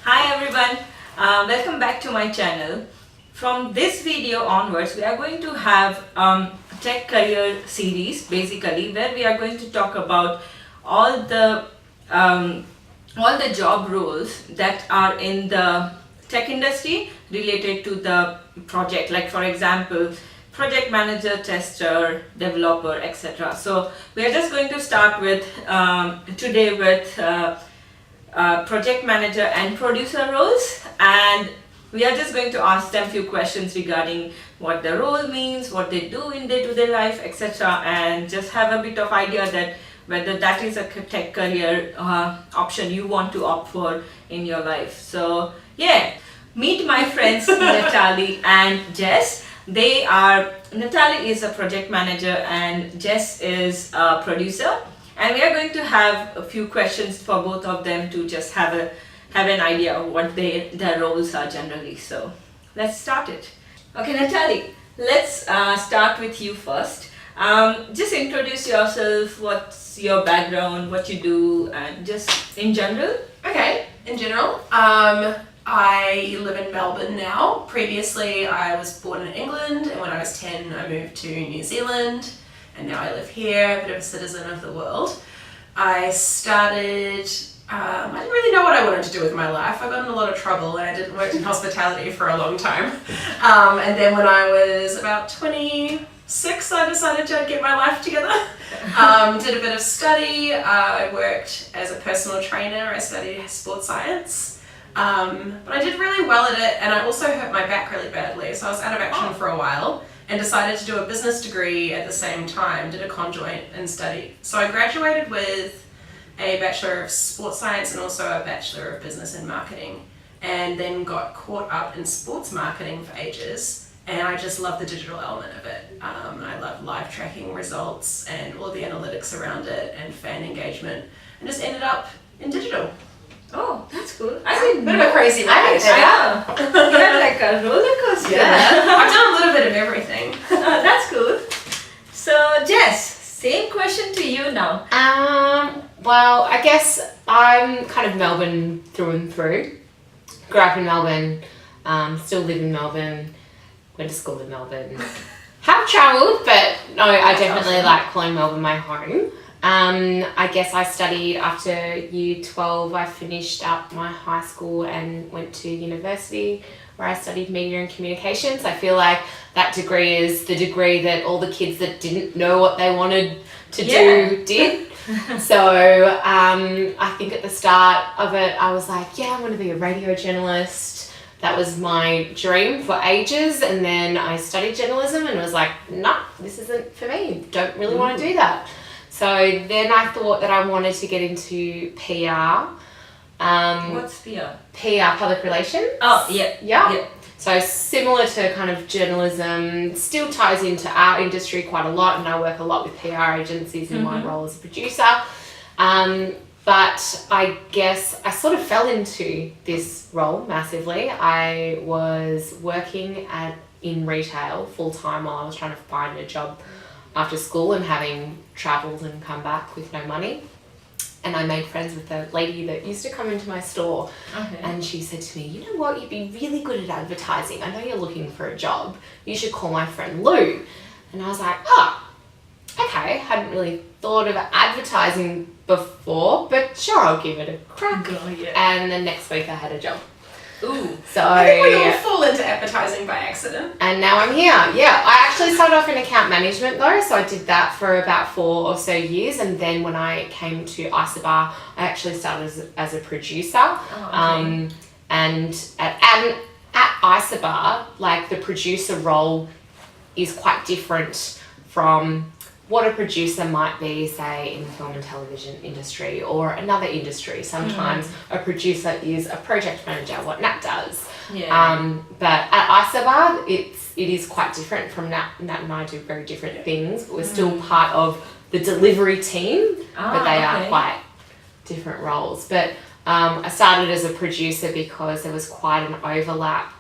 Hi everyone, welcome back to my channel. From this video onwards, we are going to have tech career series basically where we are going to talk about all the um, all the job roles that are in the tech industry related to the project, like for example project manager, tester, developer, etc. So we are just going to start with today with project manager and producer roles, and we are just going to ask them few questions regarding what the role means, what they do in day-to-day life, etc., and just have a bit of idea that whether that is a tech career option you want to opt for in your life. So yeah, meet my friends Natalie and Jess. Natalie is a project manager and Jess is a producer, and we are going to have a few questions for both of them to just have an idea of what their roles are generally. So let's start it. Okay, Natalie, let's start with you first. Just introduce yourself, what's your background, what you do, and just in general. Okay, in general, I live in Melbourne now. Previously, I was born in England, and when I was 10, I moved to New Zealand, and now I live here, a bit of a citizen of the world. I started, I didn't really know what I wanted to do with my life. I got in a lot of trouble, and I didn't work in hospitality for a long time. And then when I was about 26, I decided to get my life together. Did a bit of study. I worked as a personal trainer. I studied sports science. But I did really well at it, and I also hurt my back really badly, so I was out of action for a while and decided to do a business degree at the same time, did a conjoint and studied. So I graduated with a Bachelor of Sports Science and also a Bachelor of Business and Marketing, and then got caught up in sports marketing for ages, and I just love the digital element of it. I love live tracking results and all the analytics around it and fan engagement, and just ended up in digital. Oh, that's cool. I didn't Bit of a crazy ride. Yeah. You're like a roller coaster. Yeah. I've done a little bit of everything. That's cool. So, Jess, same question to you now. Well, I guess I'm kind of Melbourne through and through. Grew up in Melbourne, still live in Melbourne, went to school in Melbourne. Have travelled, but no, I definitely like calling Melbourne my home. I guess I studied after year 12. I finished up my high school and went to university where I studied media and communications. I feel like that degree is the degree that all the kids that didn't know what they wanted to do did. So I think at the start of it, I was like, yeah, I want to be a radio journalist. That was my dream for ages. And then I studied journalism and was like, no, this isn't for me. Don't really want to do that. So then I thought that I wanted to get into PR. What's PR? PR, public relations. Oh, yeah. Yeah. So similar to kind of journalism, still ties into our industry quite a lot, and I work a lot with PR agencies in my role as a producer. But I guess I sort of fell into this role massively. I was working in retail full time while I was trying to find a job after school and having travelled and come back with no money. And I made friends with a lady that used to come into my store. Okay. And she said to me, you know what, you'd be really good at advertising. I know you're looking for a job. You should call my friend Lou. And I was like, oh, okay. Hadn't really thought of advertising before, but sure, I'll give it a crack. Oh, yeah. And the next week I had a job. Ooh. So I think we all fall into advertising by accident. And now I'm here. Yeah, I actually started off in account management though, so I did that for about 4 or so years, and then when I came to Isobar, I actually started as a producer. Oh, okay. And at Isobar, like the producer role is quite different from what a producer might be, say, in the film and television industry or another industry. Sometimes a producer is a project manager, what Nat does. Yeah. But at Isobar, it is quite different from Nat. Nat and I do very different things, but we're still part of the delivery team, but they are quite different roles. But I started as a producer because there was quite an overlap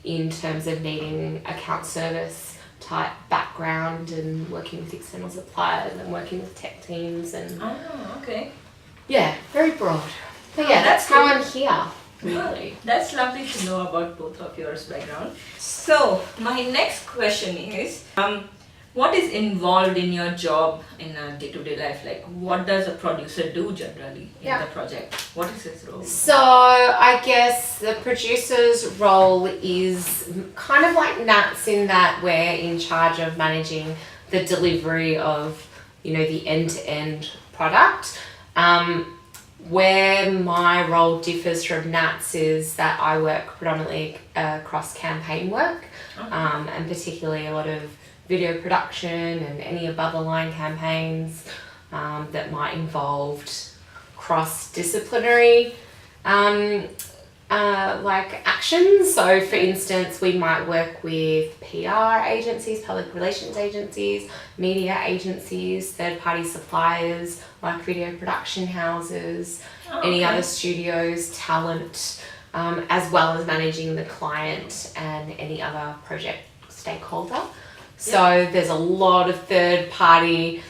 in terms of needing account service type background and working with external suppliers and working with tech teams and oh, okay. yeah, very broad. But yeah, that's that's how cool. I'm here, really. That's lovely to know about both of yours background. So my next question is, what is involved in your job in a day-to-day life? Like, what does a producer do generally in the project? What is his role? So I guess the producer's role is kind of like Nat's in that we're in charge of managing the delivery of, you know, the end-to-end product. Where my role differs from Nat's is that I work predominantly across campaign work, and particularly a lot of video production and any above the line campaigns that might involve cross-disciplinary like actions. So for instance, we might work with PR agencies, public relations agencies, media agencies, third-party suppliers like video production houses, any other studios, talent, as well as managing the client and any other project stakeholder. So there's a lot of third-party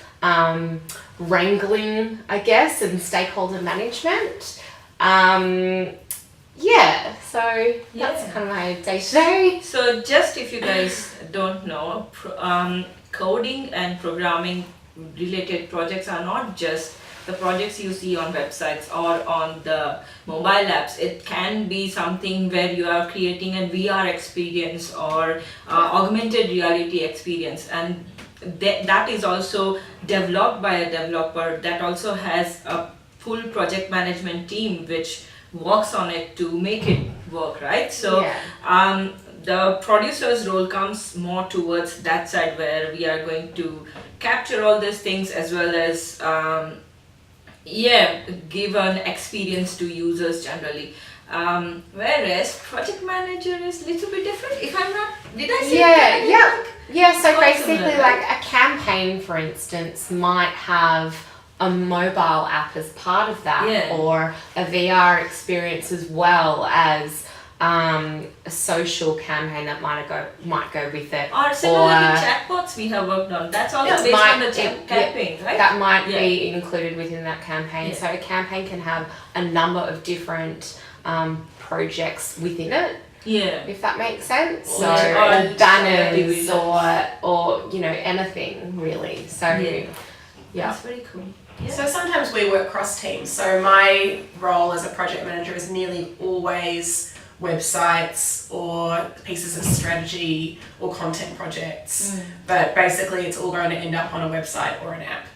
wrangling, I guess, and stakeholder management. So that's kind of my day-to-day. So just if you guys don't know, coding and programming related projects are not just the projects you see on websites or on the mobile apps. It can be something where you are creating a VR experience or augmented reality experience, and that is also developed by a developer that also has a full project management team which works on it to make it work, right? So the producer's role comes more towards that side where we are going to capture all these things as well as give an experience to users generally. Whereas project manager is a little bit different. If I'm not, did I say that? So Quite basically similar, like a campaign, for instance, might have a mobile app as part of that, or a VR experience as well as a social campaign that might go with it. Or similar to chatbots we have worked on. That's also based on the campaign, right? That might be included within that campaign. So a campaign can have a number of different projects within it. If that makes sense. So or banners or you know, anything really. So that's very cool. So sometimes we work cross teams. So my role as a project manager is nearly always websites or pieces of strategy or content projects. But basically it's all going to end up on a website or an app.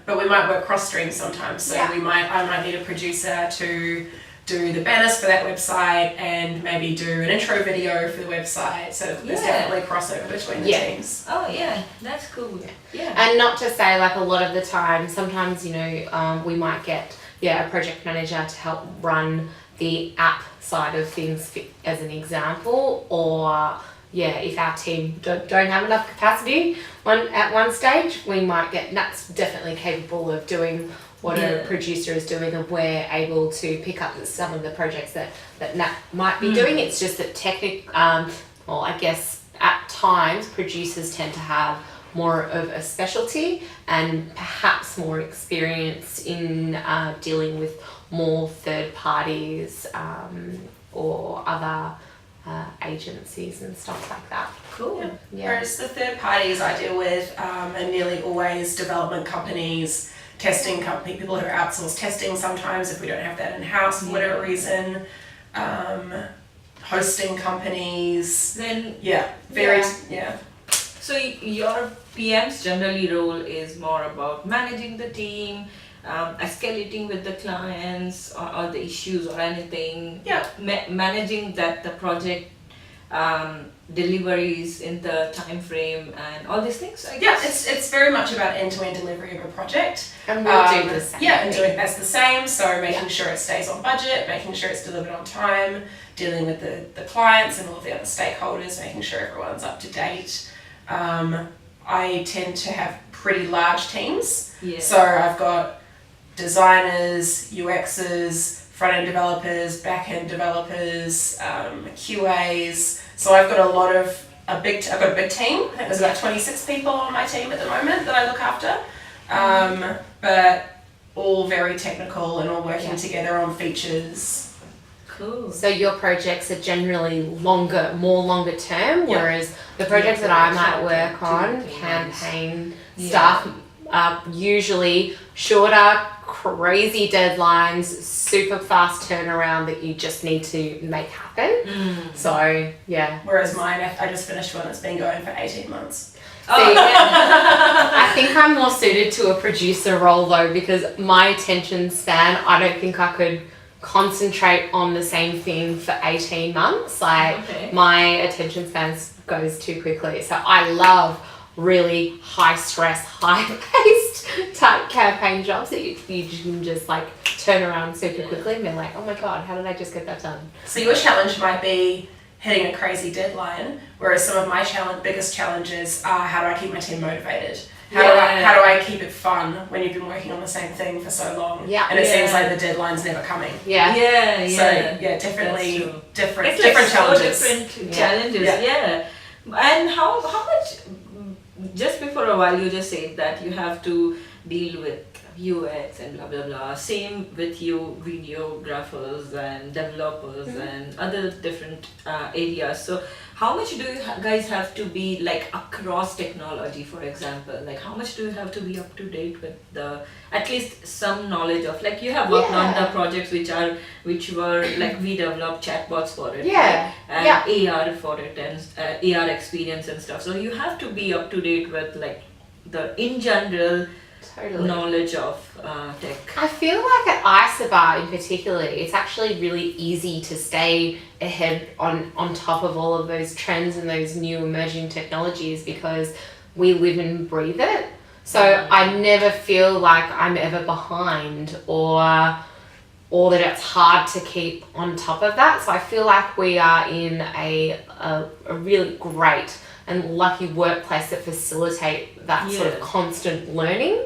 But we might work cross streams sometimes. So I might need a producer to do the banners for that website and maybe do an intro video for the website. So there's definitely crossover between the teams. Oh yeah, that's cool. And not to say, like, a lot of the time, sometimes, you know, we might get a project manager to help run the app side of things as an example, or if our team don't have enough capacity at one stage, we might get Nat's definitely capable of doing what a producer is doing, and we're able to pick up some of the projects that Nat might be doing. It's just that I guess at times producers tend to have more of a specialty and perhaps more experience in dealing with more third parties or other agencies and stuff like that. Cool. Whereas the third parties I deal with are nearly always development companies, testing company, people who outsource testing sometimes if we don't have that in-house for whatever reason, hosting companies. Then So your PM's generally role is more about managing the team, escalating with the clients or the issues or anything, managing that the project deliveries in the time frame and all these things, I guess. It's very much about end-to-end delivery of a project. And we'll do the same. And doing that's the same. So making sure it stays on budget, making sure it's delivered on time, dealing with the clients and all of the other stakeholders, making sure everyone's up to date. I tend to have pretty large teams. So I've got designers, UXers, front-end developers, back-end developers, QAs. So I've got a big team. I think there's about 26 people on my team at the moment that I look after. But all very technical and all working together on features. Cool. So your projects are generally more longer term, Yeah. whereas the projects that I might work on, campaign stuff, are usually shorter, crazy deadlines, super fast turnaround that you just need to make happen. So yeah. Whereas mine, I just finished one that's been going for 18 months. See, I think I'm more suited to a producer role though, because my attention span, I don't think I could concentrate on the same thing for 18 months. Like my attention span goes too quickly. So I love really high stress, high paced type campaign jobs that you can just like turn around super quickly and be like, oh my God, how did I just get that done? So your challenge might be hitting a crazy deadline, whereas some of my biggest challenges are how do I keep my team motivated? How do I keep it fun when you've been working on the same thing for so long? Yeah. And it seems like the deadline's never coming. Yeah. So definitely different It's like challenges. So different challenges. Yeah. And how much? Just before a while, you just said that you have to deal with UX and blah blah blah. Same with you, videographers and developers and other different areas. So how much do you guys have to be like across technology, for example? Like how much do you have to be up to date with the at least some knowledge of, like you have worked on the projects which were like we developed chatbots for it, right? And AR for it and AR experience and stuff. So you have to be up to date with like the in general knowledge of tech. I feel like at Isobar in particular, it's actually really easy to stay ahead on top of all of those trends and those new emerging technologies because we live and breathe it. So I never feel like I'm ever behind or that it's hard to keep on top of that. So I feel like we are in a really great and lucky workplace that facilitate that sort of constant learning.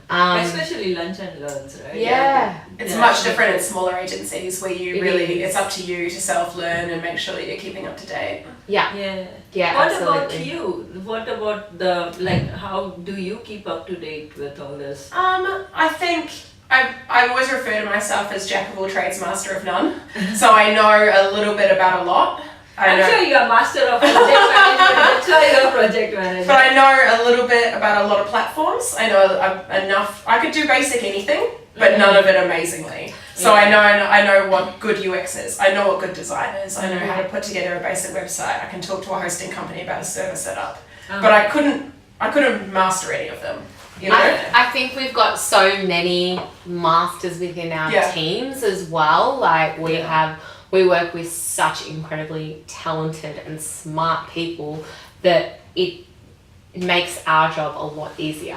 Especially lunch and learns, right? It's much different in smaller agencies where you it's up to you to self-learn and make sure that you're keeping up to date. What about you? What about how do you keep up to date with all this? I think I always refer to myself as jack of all trades, master of none. So I know a little bit about a lot. I'm sure you're a master of project management. That's why you're a project manager. But I know a little bit about a lot of platforms. I know enough. I could do basic anything, but none of it amazingly. So I know what good UX is. I know what good design is. I know how to put together a basic website. I can talk to a hosting company about a server setup. But I couldn't master any of them. You know? I think we've got so many masters within our teams as well. Like we work with such incredibly talented and smart people that it makes our job a lot easier.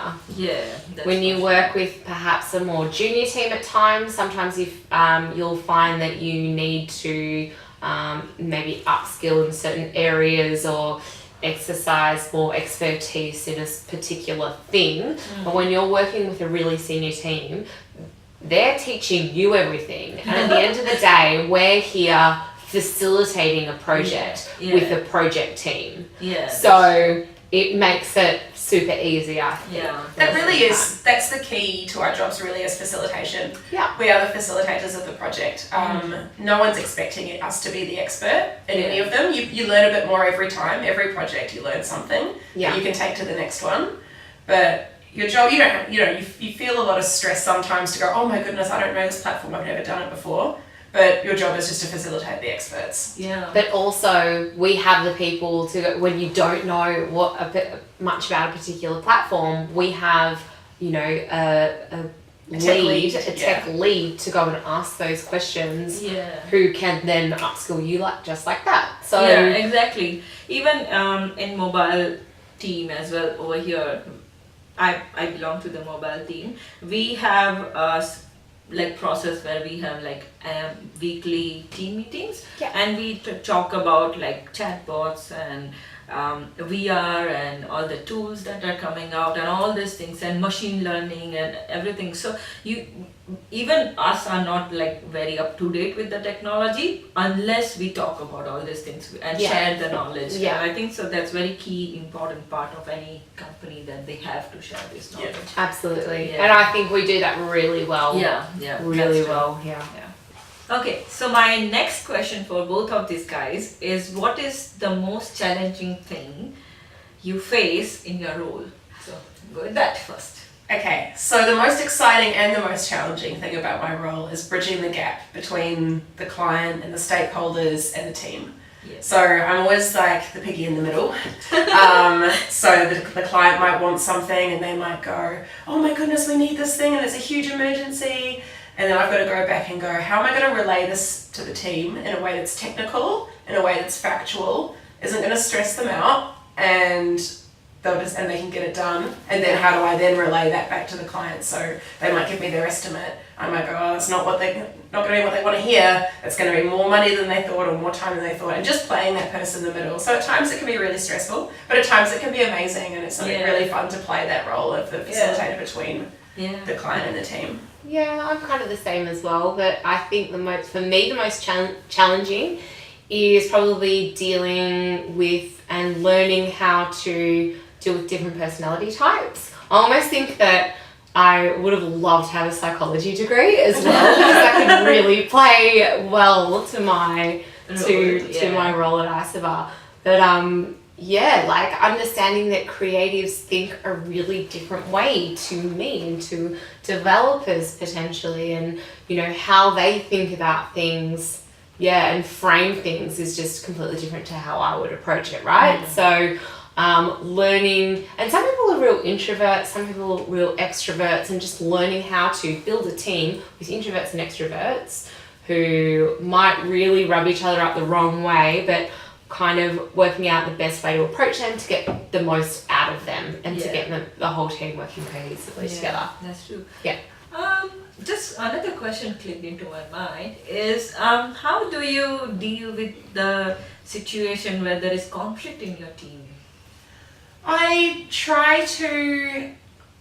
When you work with perhaps a more junior team at times, sometimes you'll find that you need to maybe upskill in certain areas or exercise more expertise in a particular thing. But when you're working with a really senior team, they're teaching you everything. And at the end of the day, we're here facilitating a project with a project team. So it makes it super easy, I think. That really is, that's the key to our jobs really, is facilitation. We are the facilitators of the project. No one's expecting us to be the expert in any of them. You learn a bit more every time. Every project you learn something that you can take to the next one. But your job, you feel a lot of stress sometimes to go, oh my goodness, I don't know this platform, I've never done it before. But your job is just to facilitate the experts. But also we have the people to go, when you don't know much about a particular platform, we have, a tech lead to go and ask those questions who can then upskill you just like that. So exactly. Even in mobile team as well over here, I belong to the mobile team. We have a process where we have weekly team meetings and we talk about chatbots and VR and all the tools that are coming out and all these things and machine learning and everything. So even us are not like very up to date with the technology unless we talk about all these things and share the knowledge. Yeah. And I think so that's very key important part of any company, that they have to share this knowledge. Absolutely. Yeah. And I think we do that really well. Yeah, Really that's true. well, yeah. Okay, so my next question for both of these guys is, what is the most challenging thing you face in your role? So go with that first. Okay, so the most exciting and the most challenging thing about my role is bridging the gap between the client and the stakeholders and the team. Yes. So I'm always like the piggy in the middle. So the client might want something and they might go, oh my goodness, we need this thing and it's a huge emergency. And then I've got to go back and go, how am I going to relay this to the team in a way that's technical, in a way that's factual, isn't going to stress them out, and they can get it done. And then how do I then relay that back to the client? So they might give me their estimate. I might go, oh, it's not going to be what they want to hear. It's going to be more money than they thought or more time than they thought. And just playing that person in the middle. So at times it can be really stressful, but at times it can be amazing, and it's something really fun to play that role of the facilitator between the client and the team. Yeah, I'm kind of the same as well, but I think the most challenging is probably dealing with and learning how to deal with different personality types. I almost think that I would have loved to have a psychology degree as well, because that could really play well to my to my role at Isobar. But like understanding that creatives think a really different way to me and to developers potentially, and how they think about things, and frame things is just completely different to how I would approach it, right? So learning, and some people are real introverts, some people are real extroverts, and just learning how to build a team with introverts and extroverts who might really rub each other up the wrong way, but kind of working out the best way to approach them to get the most out of them and to get the whole team working cohesively together. That's true. Yeah. Just another question clicked into my mind is, how do you deal with the situation where there is conflict in your team? I try to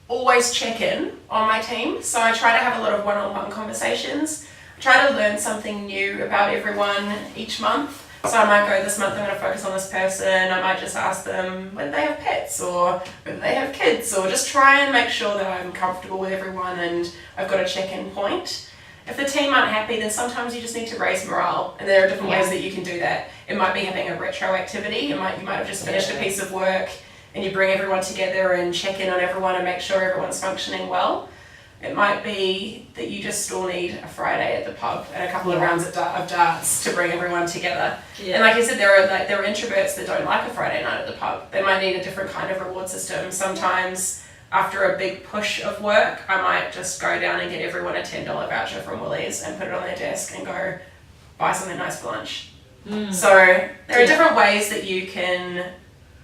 always check in on my team. So I try to have a lot of one-on-one conversations. I try to learn something new about everyone each month. So I might go, this month I'm going to focus on this person. I might just ask them whether they have pets or whether they have kids, or just try and make sure that I'm comfortable with everyone and I've got a check-in point. If the team aren't happy, then sometimes you just need to raise morale, and there are different ways that you can do that. It might be having a retro activity. You might have just finished a piece of work and you bring everyone together and check in on everyone and make sure everyone's functioning well. It might be that you just still need a Friday at the pub and a couple of rounds of darts to bring everyone together. And like I said, there are introverts that don't like a Friday night at the pub. They might need a different kind of reward system. Sometimes after a big push of work, I might just go down and get everyone a $10 voucher from Woolies and put it on their desk and go buy something nice for lunch. So there are different ways that you can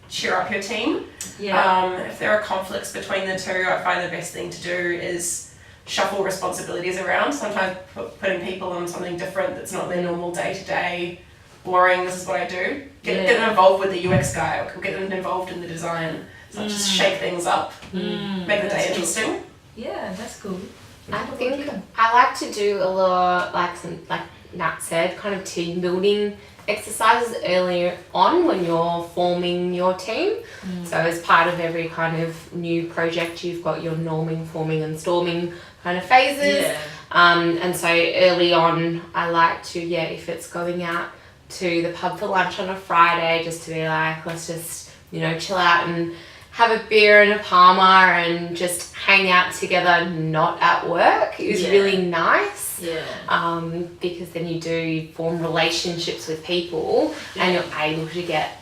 cheer up your team. If there are conflicts between the two, I find the best thing to do is shuffle responsibilities around. Sometimes putting people on something different that's not their normal day-to-day, boring, this is what I do. Get them involved with the UX guy, or get them involved in the design. So just shake things up, make the day interesting. Yeah, that's cool. I think I like to do a lot, like Nat said, kind of team building exercises earlier on when you're forming your team. So as part of every kind of new project, you've got your norming, forming and storming kind of phases. And so early on, I like to, if it's going out to the pub for lunch on a Friday, just to be like, let's just, chill out and have a beer and a Palmer and just hang out together, not at work, is really nice. Because then you do form relationships with people and you're able to get,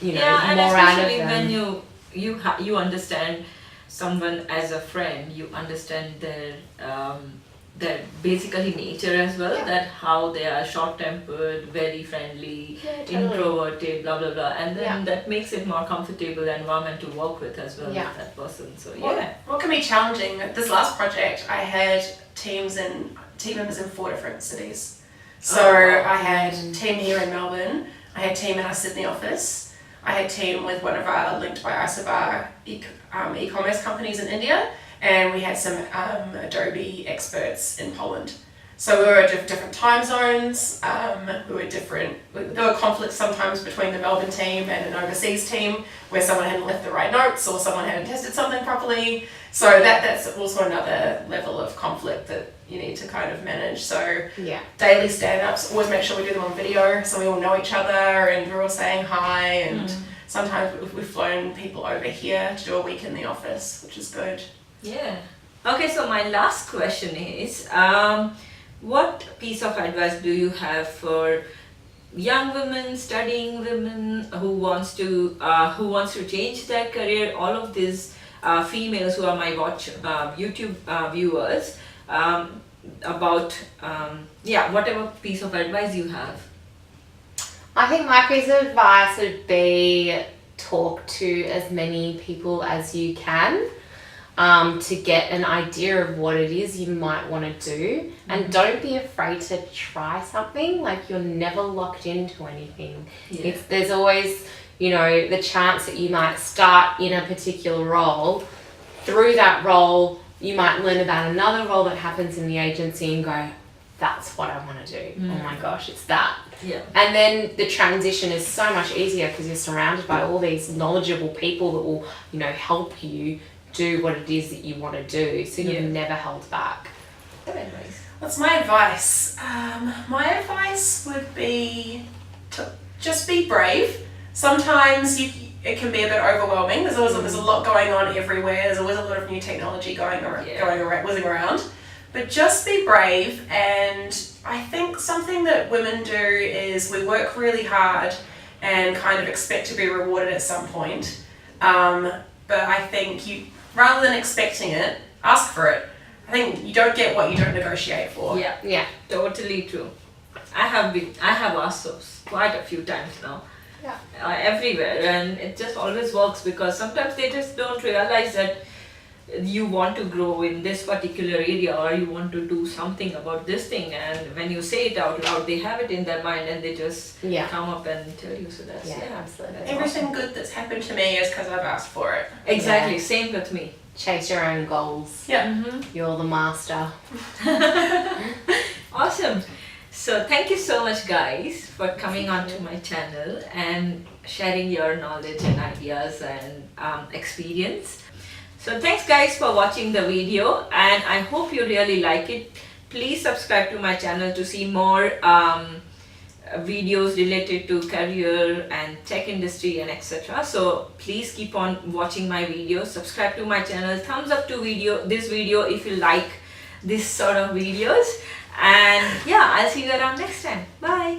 more and out of especially them. when you understand someone as a friend, you understand their basically nature as well, that how they are short-tempered, very friendly, introverted, blah blah blah, and then that makes it more comfortable environment to work with as well with that person. So what can be challenging, this last project I had team members in 4 different cities. So I had team here in Melbourne, I had team in our Sydney office, I had team with one of our linked by Isobar e-commerce companies in India, and we had some Adobe experts in Poland. So we were at different time zones. We were different. There were conflicts sometimes between the Melbourne team and an overseas team, where someone hadn't left the right notes or someone hadn't tested something properly. So that's also another level of conflict that you need to kind of manage. So Yeah. daily stand-ups, always make sure we do them on video so we all know each other and we're all saying hi. And sometimes we've flown people over here to do a week in the office, which is good. Yeah. Okay, so my last question is, what piece of advice do you have for young women, studying women who wants to change their career? All of these females who are my YouTube viewers, about whatever piece of advice you have. I think my piece of advice would be talk to as many people as you can. To get an idea of what it is you might want to do, and don't be afraid to try something. Like, you're never locked into anything. Yeah. There's always, the chance that you might start in a particular role. Through that role, you might learn about another role that happens in the agency and go, that's what I want to do. Oh my gosh, it's that. Yeah. And then the transition is so much easier because you're surrounded by all these knowledgeable people that will, help you do what it is that you want to do, so you're never held back. Good advice. What's my advice? My advice would be to just be brave. Sometimes it can be a bit overwhelming. There's a lot going on everywhere. There's always a lot of new technology whizzing around. But just be brave, and I think something that women do is we work really hard and kind of expect to be rewarded at some point. But I think rather than expecting it, ask for it. I think you don't get what you don't negotiate for. Yeah, totally true. I have asked those quite a few times now. Yeah. Everywhere, and it just always works because sometimes they just don't realize that you want to grow in this particular area or you want to do something about this thing, and when you say it out loud, they have it in their mind and they just come up and tell you. So that's absolutely. That's Everything awesome. good that's happened to me is because I've asked for it. Exactly, same with me. Chase your own goals. Yeah. You're the master. Awesome. So thank you so much, guys, for coming onto my channel and sharing your knowledge and ideas and experience. So thanks guys for watching the video, and I hope you really like it. Please subscribe to my channel to see more videos related to career and tech industry and etc. So please keep on watching my videos, subscribe to my channel, thumbs up to this video if you like this sort of videos, and I'll see you around next time. Bye.